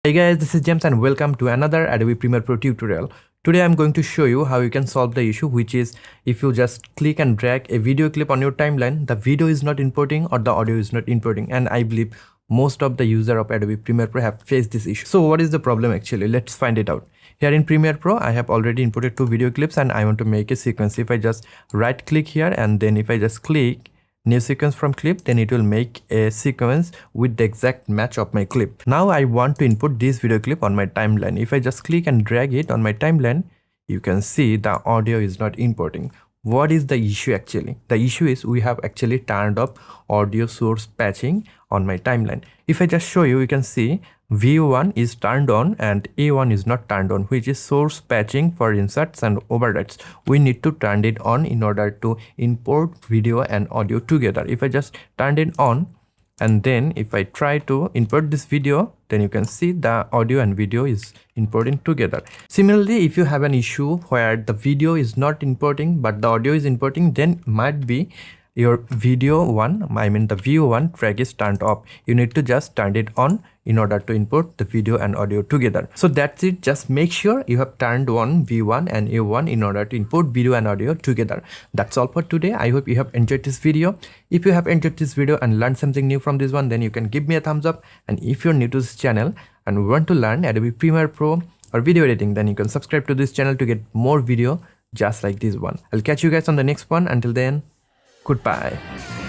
Hey guys, this is James and welcome to another Adobe Premiere Pro tutorial. Today I'm going to show you how you can solve the issue, which is if you just click and drag a video clip on your timeline, the video is not importing or the audio is not importing, and I believe most of the user of Adobe Premiere Pro have faced this issue. So what is the problem actually? Let's find it out. Here in Premiere Pro, I have already imported 2 video clips and I want to make a sequence. If I just right click here and then if I just click new sequence from clip, then it will make a sequence with the exact match of my clip. Now I want to input this video clip on my timeline. If I just click and drag it on my timeline, you can see the audio is not importing. What is the issue actually? The issue is we have actually turned off audio source patching on my timeline. If I just show you, you can see V1 is turned on and A1 is not turned on, which is source patching for inserts and overrides. We need to turn it on in order to import video and audio together. If I just turn it on and then if I try to import this video, then you can see the audio and video is importing together. Similarly, if you have an issue where the video is not importing but the audio is importing, then might be your video one, I mean the V1 track is turned off. You need to just turn it on in order to import the video and audio together. So that's it. Just make sure you have turned on V1 and A1 in order to import video and audio together. That's all for today. I hope you have enjoyed this video. If you have enjoyed this video and learned something new from this one, then you can give me a thumbs up. And if you're new to this channel and want to learn Adobe Premiere Pro or video editing, then you can subscribe to this channel to get more video just like this one. I'll catch you guys on the next one. Until then, goodbye.